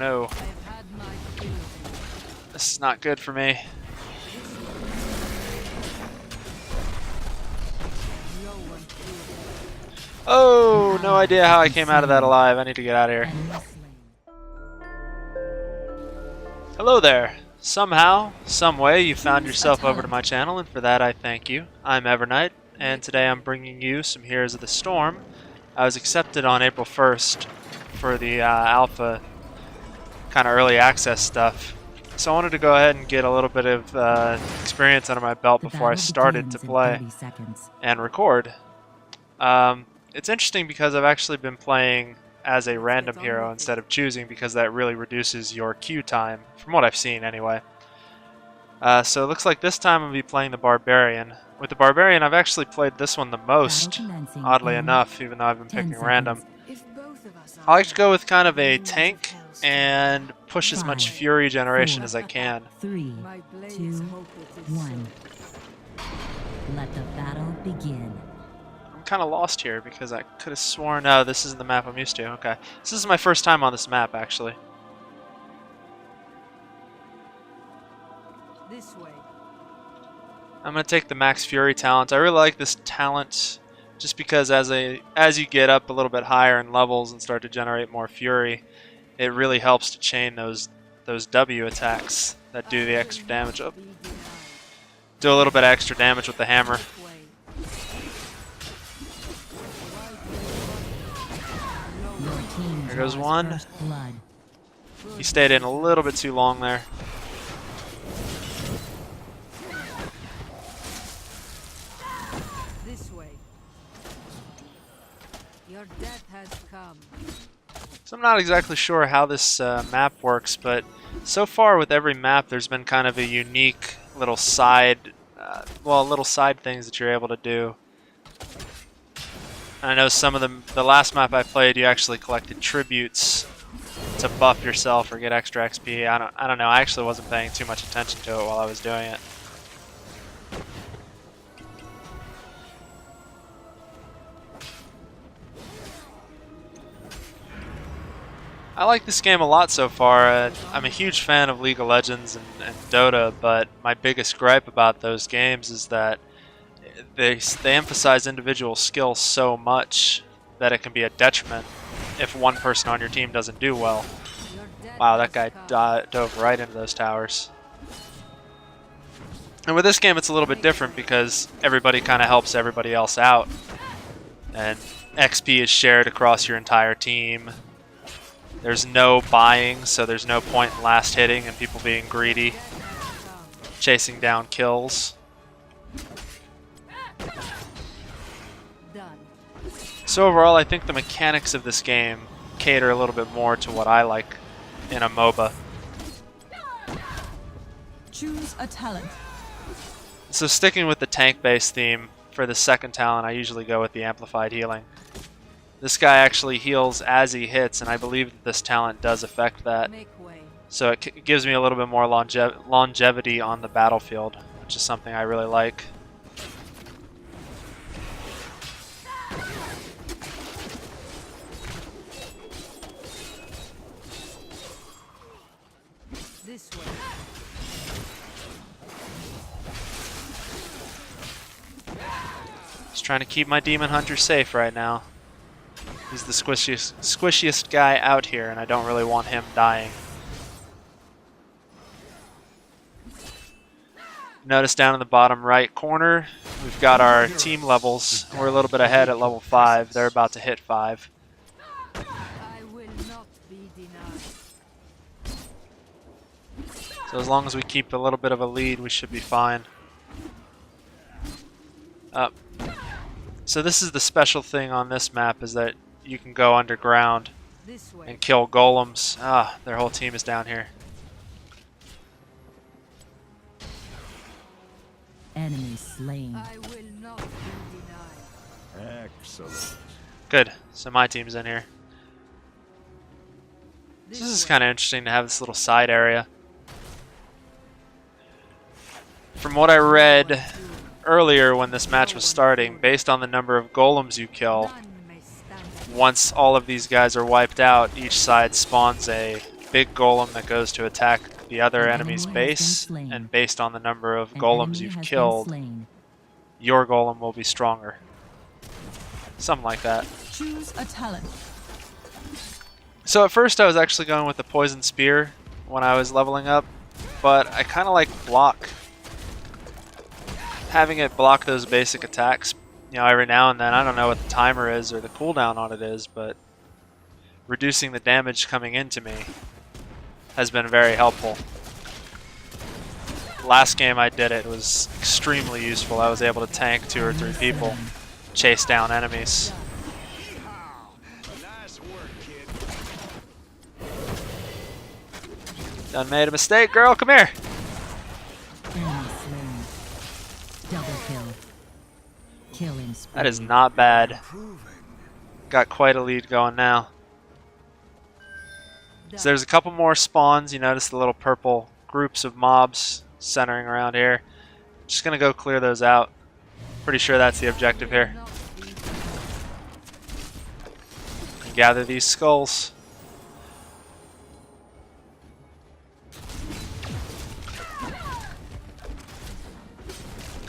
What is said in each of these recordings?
no. This is not good for me. Oh, no idea how I came out of that alive. I need to get out of here. Hello there. Somehow, someway, you found yourself over to my channel, and for that I thank you. I'm Evernight, and today I'm bringing you some Heroes of the Storm. I was accepted on April 1st for the alpha kind of early access stuff. So I wanted to go ahead and get a little bit of experience under my belt before I started to play and record. It's interesting because I've actually been playing as a random hero instead of choosing, because that really reduces your queue time, from what I've seen anyway. So it looks like this time I'll be playing the Barbarian. With the Barbarian, I've actually played this one the most, oddly enough, even though I've been picking random. I like to go with kind of a tank and push as much fury generation as I can. 3, 2, 1. Let the battle begin. I'm kind of lost here because I could have sworn, no, this isn't the map I'm used to. Okay, this is my first time on this map, actually. This way. I'm gonna take the Max Fury talent. I really like this talent just because as you get up a little bit higher in levels and start to generate more fury, it really helps to chain those W attacks that do the extra damage. Oh. Do a little bit of extra damage with the hammer. There goes one. He stayed in a little bit too long there. This way. Your death has come. So I'm not exactly sure how this map works, but so far with every map there's been kind of a unique little side, little side things that you're able to do. I know some of them, the last map I played, you actually collected tributes to buff yourself or get extra XP. I don't know. I actually wasn't paying too much attention to it while I was doing it. I like this game a lot so far. I'm a huge fan of League of Legends and Dota, but my biggest gripe about those games is that they emphasize individual skill so much that it can be a detriment if one person on your team doesn't do well. Wow, that guy dove right into those towers. And with this game it's a little bit different because everybody kind of helps everybody else out. And XP is shared across your entire team. There's no buying, so there's no point in last hitting and people being greedy, chasing down kills. So overall, I think the mechanics of this game cater a little bit more to what I like in a MOBA. Choose a talent. So sticking with the tank-based theme, for the second talent I usually go with the amplified healing. This guy actually heals as he hits, and I believe that this talent does affect that. So it gives me a little bit more longevity on the battlefield, which is something I really like. This way. Just trying to keep my Demon Hunter safe right now. He's the squishiest guy out here, and I don't really want him dying. Notice down in the bottom right corner, we've got our team levels. We're a little bit ahead at level 5. They're about to hit 5. I will not be denied. So as long as we keep a little bit of a lead, we should be fine. So this is the special thing on this map, is that you can go underground and kill golems. Ah, their whole team is down here. Enemy slain. I will not be denied. Excellent. Good. So my team's in here. This is kind of interesting to have this little side area. From what I read earlier when this match was starting, based on the number of golems you kill, once all of these guys are wiped out, each side spawns a big golem that goes to attack the other An enemy's enemy has been base, slain. and based on the number of An golems enemy you've has been killed, slain. your golem will be stronger. Something like that. Choose a talent. So at first I was actually going with the poison spear when I was leveling up, but I kind of like block. Having it block those basic attacks, you know, every now and then. I don't know what the timer is or the cooldown on it is, but reducing the damage coming into me has been very helpful. Last game I did it was extremely useful. I was able to tank 2 or 3 people, chase down enemies. Done made a mistake, girl. Come here. Enemy slain. Double kill. Killing spree. That is not bad. Got quite a lead going now. So there's a couple more spawns. You notice the little purple groups of mobs centering around here. Just gonna go clear those out. Pretty sure that's the objective here. And gather these skulls.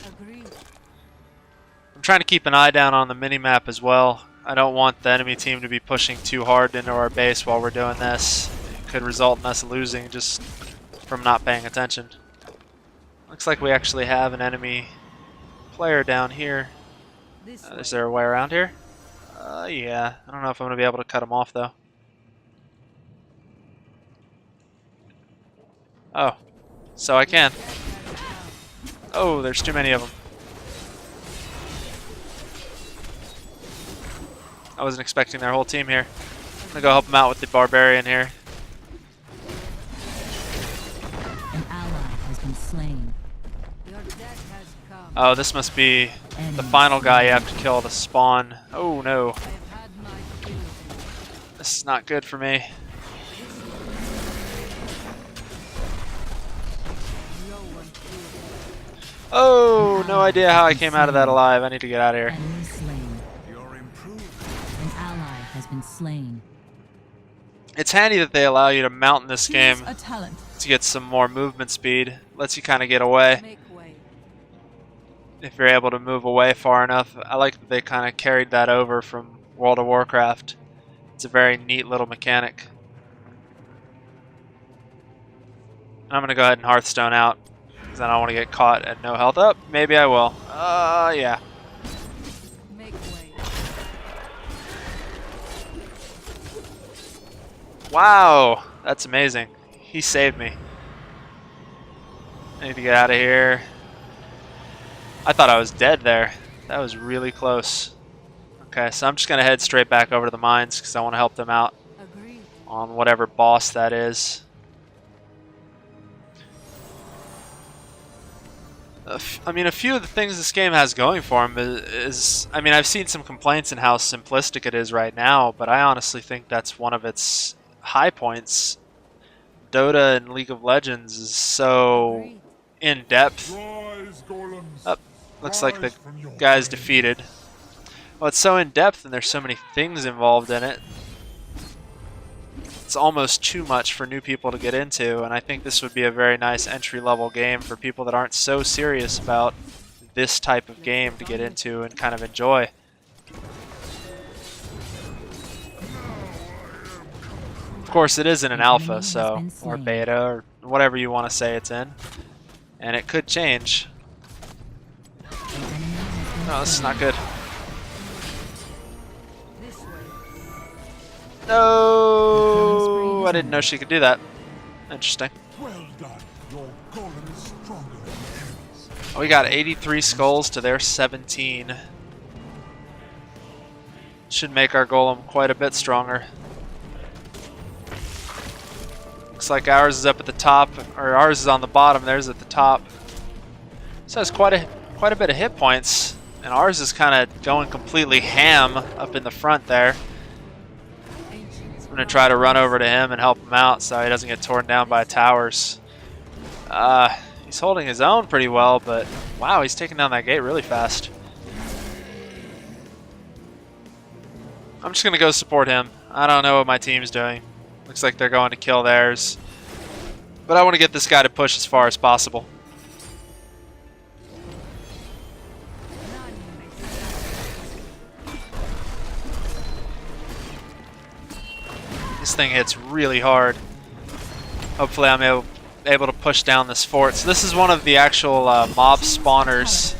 Agreed. I'm trying to keep an eye down on the minimap as well. I don't want the enemy team to be pushing too hard into our base while we're doing this. It could result in us losing just from not paying attention. Looks like we actually have an enemy player down here. Is there a way around here? Yeah. I don't know if I'm going to be able to cut him off though. Oh. So I can. Oh, there's too many of them. I wasn't expecting their whole team here. I'm gonna go help them out with the Barbarian here. An ally has been slain. Your death has come. Oh, this must be the final guy you have to kill to spawn. Oh no. I have had my fill of you. This is not good for me. No one killed you. Oh, no idea how I came out of that alive. I need to get out of here. Enemy slain. An ally has been slain. It's handy that they allow you to mount in this game Choose a talent. to get some more movement speed. Lets you kind of get away Make way. if you're able to move away far enough. I like that they kind of carried that over from World of Warcraft. It's a very neat little mechanic. I'm going to go ahead and Hearthstone out because I don't want to get caught at no health. Up, maybe I will. Yeah. Make way. Wow, that's amazing. He saved me. I need to get out of here. I thought I was dead there. That was really close. Okay, so I'm just going to head straight back over to the mines because I want to help them out Agreed. on whatever boss that is. I mean, a few of the things this game has going for him is, I mean, I've seen some complaints in how simplistic it is right now, but I honestly think that's one of its high points. Dota and League of Legends is so Agreed. in-depth. Oh, looks like the guy's defeated. Well, it's so in-depth and there's so many things involved in it. It's almost too much for new people to get into, and I think this would be a very nice entry-level game for people that aren't so serious about this type of game to get into and kind of enjoy. Of course, it is in an alpha, so, or beta, or whatever you want to say it's in, and it could change. No, this is not good. This way. No, I didn't know she could do that. Interesting. Well done. Your golem is stronger than enemies. We got 83 skulls to their 17. Should make our golem quite a bit stronger. Looks like ours is up at the top, or ours is on the bottom. Theirs at the top. So it's quite a bit of hit points, and ours is kind of going completely ham up in the front there. I'm gonna try to run over to him and help him out so he doesn't get torn down by towers. He's holding his own pretty well, but wow, he's taking down that gate really fast. I'm just gonna go support him. I don't know what my team's doing. Looks like they're going to kill theirs. But I want to get this guy to push as far as possible. This thing hits really hard. Hopefully I'm able to push down this fort. So this is one of the actual mob spawners.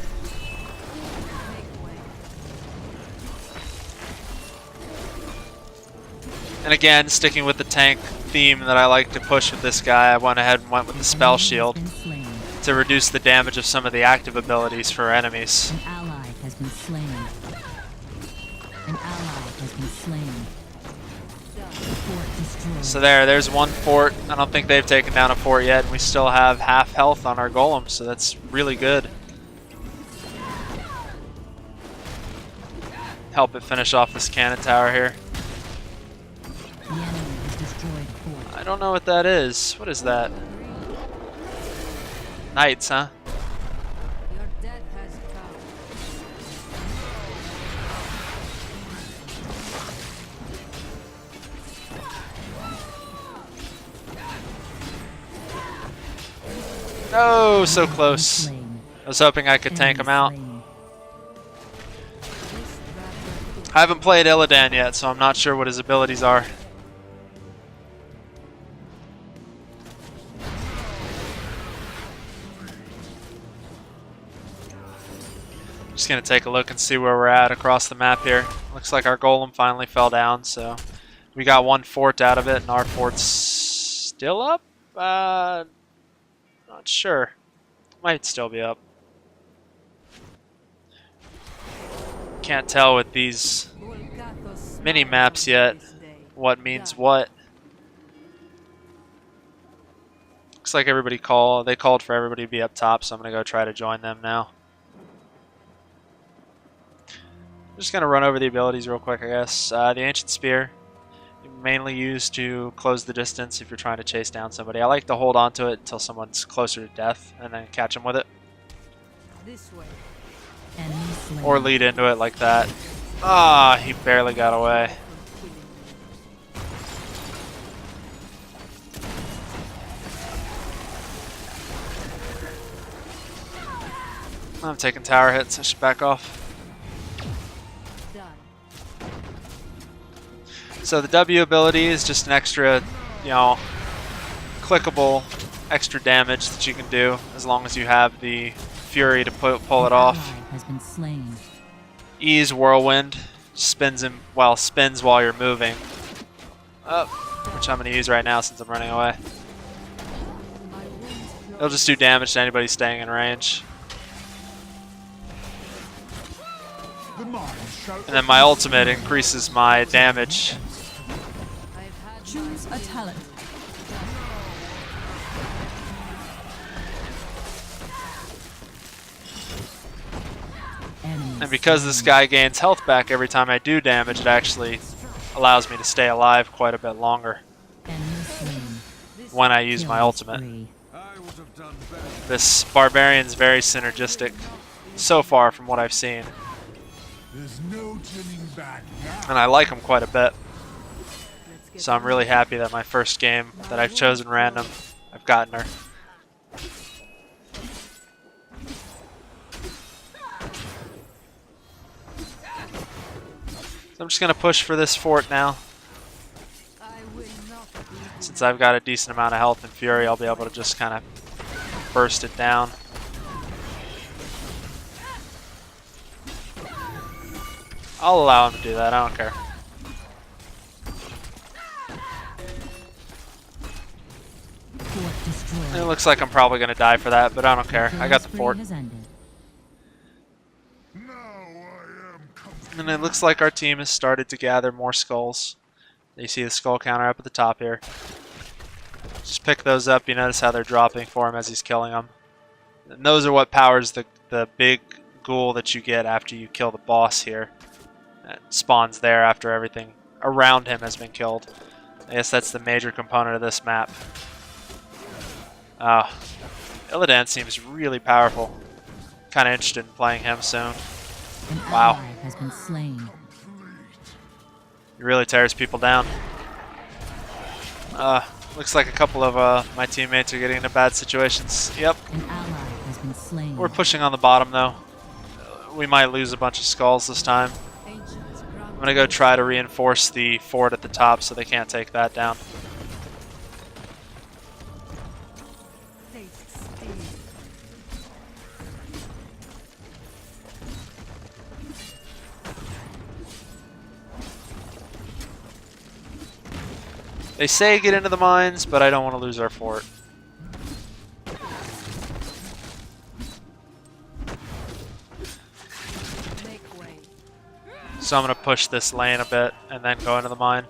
And again, sticking with the tank theme that I like to push with this guy, I went ahead and went with the spell shield to reduce the damage of some of the active abilities for enemies. An ally has been slain. An ally has been slain. Fort destroyed. So there's one fort. I don't think they've taken down a fort yet, and we still have half health on our golem, so that's really good. Help it finish off this cannon tower here. The enemy has destroyed a fort. I don't know what that is. What is that? Knights, huh? Your death has come. No, so close. Slain. I was hoping I could tank him out. Slain. I haven't played Illidan yet, so I'm not sure what his abilities are. Just gonna take a look and see where we're at across the map here. Looks like our golem finally fell down, so we got one fort out of it, and our fort's still up? Not sure. Might still be up. Can't tell with these mini maps yet what means what. Looks like everybody called for everybody to be up top, so I'm gonna go try to join them now. I'm just gonna run over the abilities real quick, I guess. The Ancient Spear, mainly used to close the distance if you're trying to chase down somebody. I like to hold on to it until someone's closer to death and then catch them with it. This way. Enemy slain. Or lead into it like that. Ah, he barely got away. I'm taking tower hits, I should back off. Done. So the W ability is just an extra, clickable extra damage that you can do as long as you have the fury to pull it An off. ally has been slain. E is whirlwind, spins while you're moving. Which I'm going to use right now since I'm running away. My wounds It'll just do damage to anybody staying in range. The mind shall And then my ultimate increases my damage. I've had Choose a talent. Enemy And because this guy gains health back every time I do damage, it actually allows me to stay alive quite a bit longer enemy slain. when I use my Killing ultimate. spree. I would have done better. This Barbarian's very synergistic so far from what I've seen. There's no turning back now. And I like him quite a bit. Let's get So I'm really happy that my first game that I've chosen random, I've gotten her. So I'm just going to push for this fort now. I will not be Since I've got a decent amount of health and fury, I'll be able to just kind of burst it down. I'll allow him to do that, I don't care. Fort destroyed. It looks like I'm probably going to die for that, but I don't care. I got the Killing spree fort. has ended. Now I am comfortable. And it looks like our team has started to gather more skulls. You see the skull counter up at the top here. Just pick those up. You notice how they're dropping for him as he's killing them. And those are what powers the big ghoul that you get after you kill the boss here. It spawns there after everything around him has been killed. I guess that's the major component of this map. Illidan seems really powerful. Kind of interested in playing him soon. An Wow. ally has been slain. He really tears people down. Looks like a couple of my teammates are getting into bad situations. Yep. An ally has been slain. We're pushing on the bottom though. We might lose a bunch of skulls this time. I'm gonna go try to reinforce the fort at the top so they can't take that down. They say get into the mines, but I don't want to lose our fort. So I'm going to push this lane a bit and then go into the mine.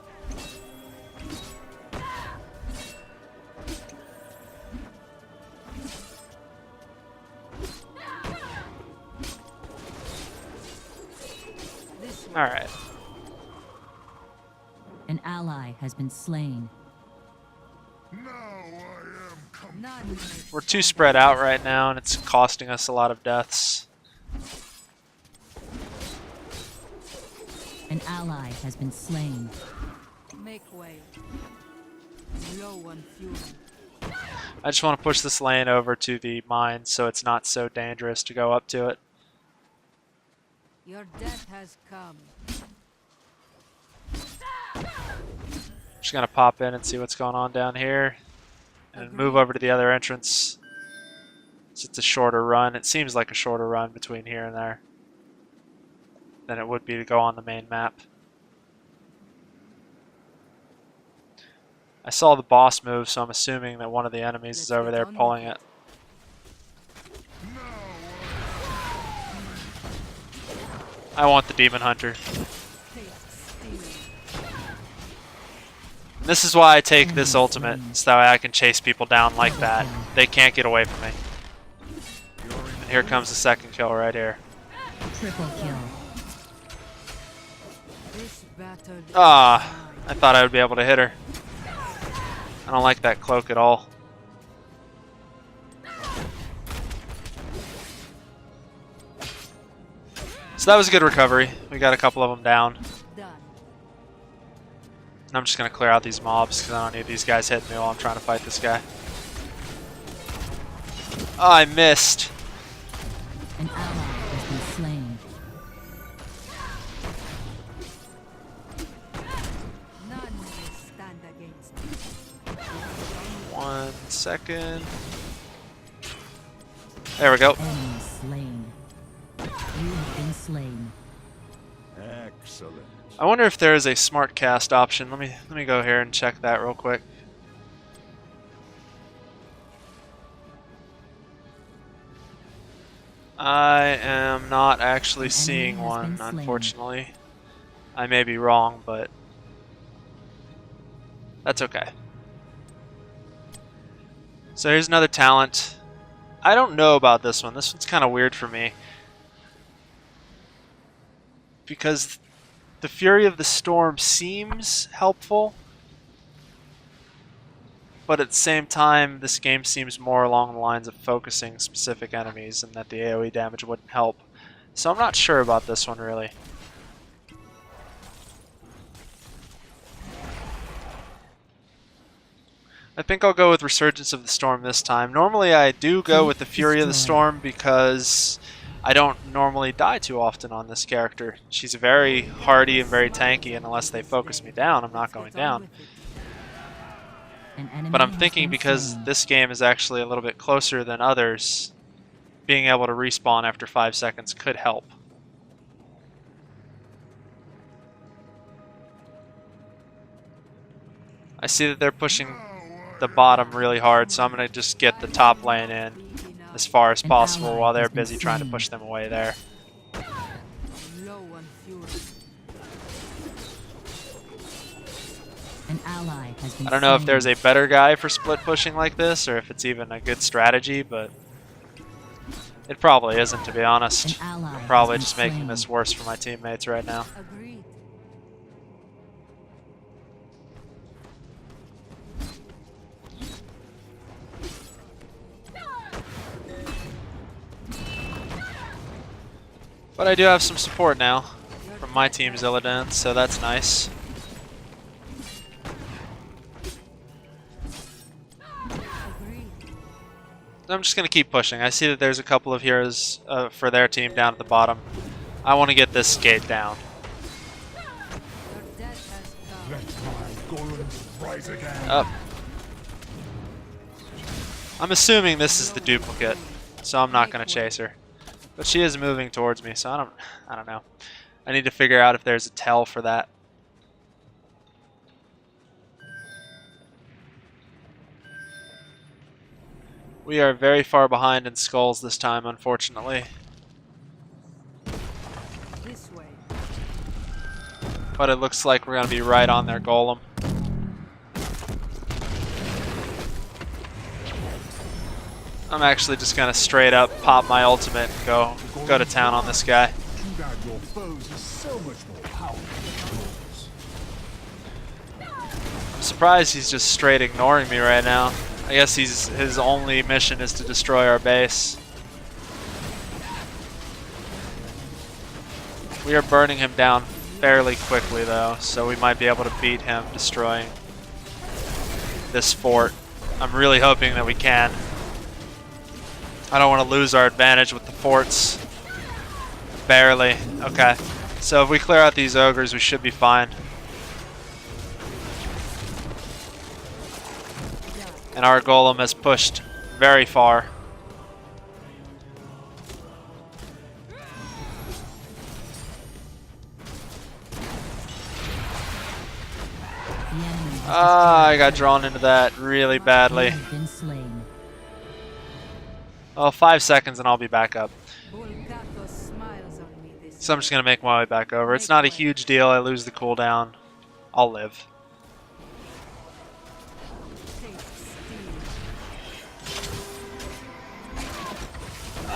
Alright. An ally has been slain. We're too spread out right now and it's costing us a lot of deaths. An ally has been slain. Make way. Low on fuel. I just want to push this lane over to the mine so it's not so dangerous to go up to it. Your death has come. Just gonna pop in and see what's going on down here and move over to the other entrance. So it's a shorter run. It seems like a shorter run between here and there than it would be to go on the main map. I saw the boss move, so I'm assuming that one of the enemies is over there pulling it. I want the Demon Hunter. This is why I take this ultimate, so that way I can chase people down like that. They can't get away from me. And here comes the second kill right here. Triple kill. Ah, I thought I would be able to hit her. I don't like that cloak at all. So that was a good recovery. We got a couple of them down. And I'm just going to clear out these mobs because I don't need these guys hitting me while I'm trying to fight this guy. Oh, I missed. An ally has been slain. None will stand against me. 1 second. There we go. Enemy slain. You have been slain. Excellent. I wonder if there is a smart cast option. Let me go here and check that real quick. I am not actually seeing one, unfortunately. I may be wrong, but that's okay. So here's another talent. I don't know about this one. This one's kind of weird for me. Because the Fury of the Storm seems helpful, but at the same time, this game seems more along the lines of focusing specific enemies and that the AoE damage wouldn't help. So I'm not sure about this one, really. I think I'll go with Resurgence of the Storm this time. Normally I do go with the Fury of the Storm because I don't normally die too often on this character. She's very hardy and very tanky, and unless they focus me down, I'm not going down. But I'm thinking because this game is actually a little bit closer than others, being able to respawn after 5 seconds could help. I see that they're pushing the bottom really hard, so I'm going to just get the top lane in as far as possible while they're busy trying to push them away there. An ally has been I don't know if slain. there's a better guy for split pushing like this, or if it's even a good strategy, but it probably isn't, to be honest. I'm probably just making this worse for my teammates right now. Agreed. But I do have some support now from my team's Illidan, so that's nice. I'm just going to keep pushing. I see that there's a couple of heroes for their team down at the bottom. I want to get this gate down. Your death has come. Let my golems rise again. Up. I'm assuming this is the duplicate, so I'm not going to chase her. But she is moving towards me, so I don't know. I need to figure out if there's a tell for that. We are very far behind in skulls this time, unfortunately. This way. But it looks like we're going to be right on their golem. I'm actually just going to straight up pop my ultimate and go to town on this guy. Too bad your foes are so much more powerful than yours. I'm surprised he's just straight ignoring me right now. I guess his only mission is to destroy our base. We are burning him down fairly quickly though, so we might be able to beat him destroying this fort. I'm really hoping that we can. I don't want to lose our advantage with the forts. Barely. Okay. So if we clear out these ogres, we should be fine. And our golem has pushed very far. Ah, I got drawn into that really badly. Been slain. Well, 5 seconds and I'll be back up. Bulgato smiles on me this So I'm just going to make my way back over. It's not a huge deal. I lose the cooldown. I'll live.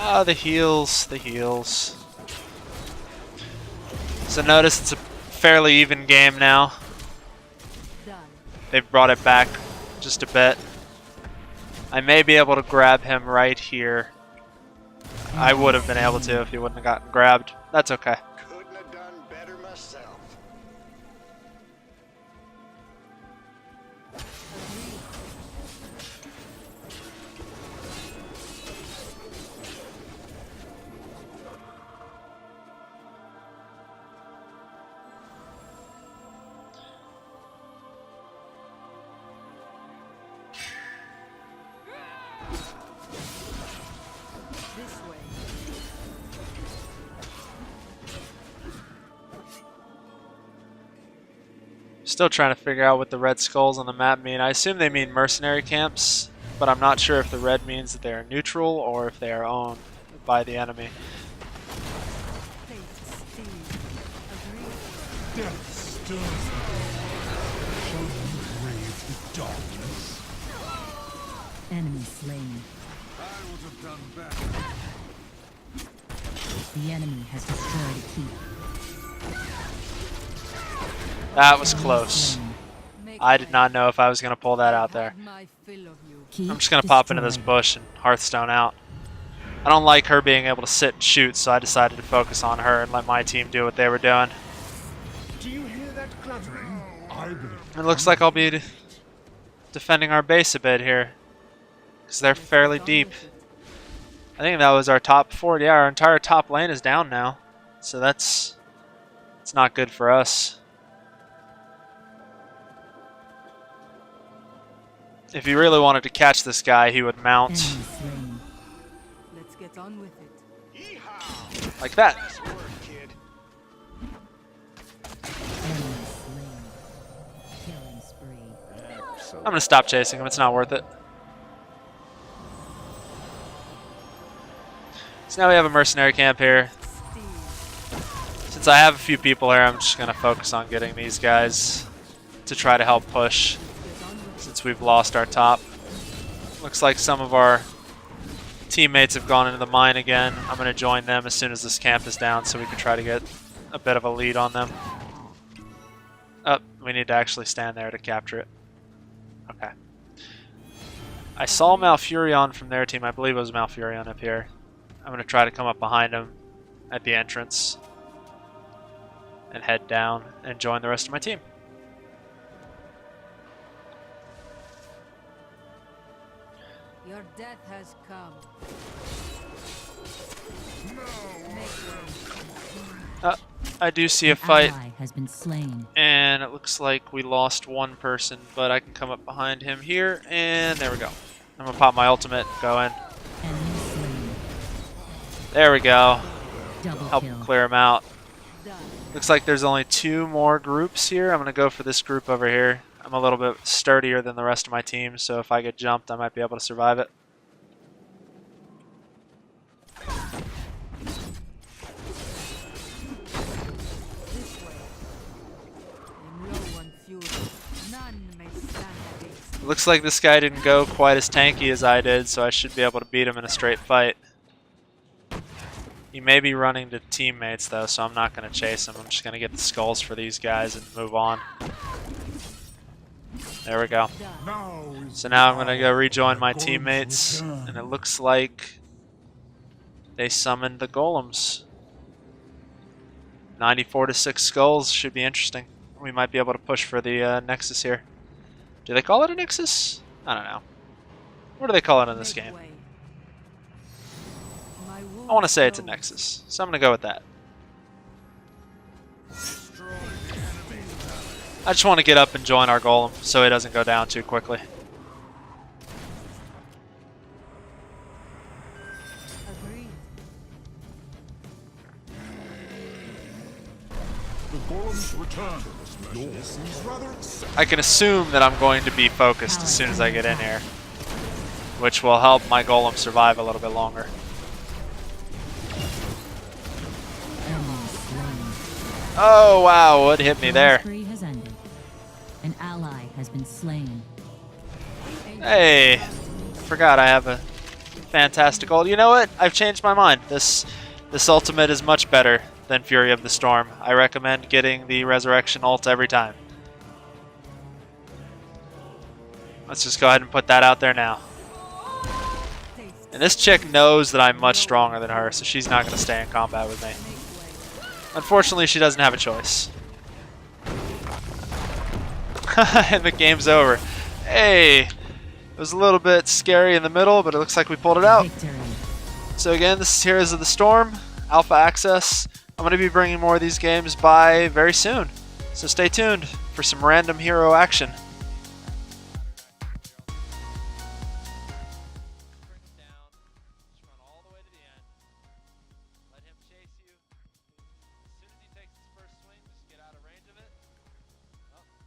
Ah, the heals. The heals. So notice it's a fairly even game now. done. They've brought it back just a bit. I may be able to grab him right here. I would have been able to if he wouldn't have gotten grabbed. That's okay. Couldn't have done better myself. This way. Still trying to figure out what the red skulls on the map mean. I assume they mean mercenary camps, but I'm not sure if the red means that they are neutral or if they are owned by the enemy. Faith steel. Agreed. Death stirs them. Shall you brave the darkness? Enemy slain. I would have done better. The enemy has destroyed a keep. That was close. Make I did way. not know if I was going to pull that out there. Had my fill of you. Keep I'm just going to pop into this destroyed. bush and Hearthstone out. I don't like her being able to sit and shoot, so I decided to focus on her and let my team do what they were doing. Do you hear that clattering? I believe It looks like I'll be defending our base a bit here, because they're fairly deep. I think that was our top fort. Yeah, our entire top lane is down now, so it's not good for us. If he really wanted to catch this guy, he would mount Enemy slain. Let's get on with it. Yeehaw! like that. Nice work, kid. Enemy slain. Killing spree. I'm gonna stop chasing him. It's not worth it. So now we have a mercenary camp here. Steel. Since I have a few people here, I'm just gonna focus on getting these guys to try to help push. Get on with it. Since we've lost our top. Looks like some of our teammates have gone into the mine again. I'm going to join them as soon as this camp is down so we can try to get a bit of a lead on them. Oh, we need to actually stand there to capture it. Okay. I saw Malfurion from their team. I believe it was Malfurion up here. I'm going to try to come up behind him at the entrance and head down and join the rest of my team. Your death has come. I do see a An fight, ally has been slain. and it looks like we lost one person, but I can come up behind him here, and there we go. I'm gonna pop my ultimate and go in. Enemy slain. There we go. Double Help kill. clear him out. Done. Looks like there's only 2 more groups here. I'm gonna go for this group over here. I'm a little bit sturdier than the rest of my team, so if I get jumped, I might be able to survive it. This way. In low on fuel, none may stand against. Looks like this guy didn't go quite as tanky as I did, so I should be able to beat him in a straight fight. He may be running to teammates though, so I'm not going to chase him. I'm just going to get the skulls for these guys and move on. There we go. Now is So now I'm going to go the rejoin my God's teammates, return. and it looks like they summoned the golems. 94 to 6 skulls should be interesting. We might be able to push for the Nexus here. Do they call it a Nexus? I don't know. What do they call it in this Make game? way. My I want to say it's a wound Nexus, so I'm going to go with that. I just want to get up and join our golem so he doesn't go down too quickly. Agreed. The golems return. Yours seems rather I can assume that I'm going to be focused as soon as I get in here, which will help my golem survive a little bit longer. Enemy slain. Oh wow, what hit me there? Spree has ended. An ally has been slain. Hey, I forgot I have a fantastic ult. You know what? I've changed my mind. This ultimate is much better than Fury of the Storm. I recommend getting the Resurrection ult every time. Let's just go ahead and put that out there now. And this chick knows that I'm much stronger than her, so she's not going to stay in combat with me. Unfortunately, she doesn't have a choice. And the game's over. Hey, it was a little bit scary in the middle, but it looks like we pulled it out. Victory. So again, this is Heroes of the Storm, Alpha Access. I'm going to be bringing more of these games by very soon. So stay tuned for some random hero action.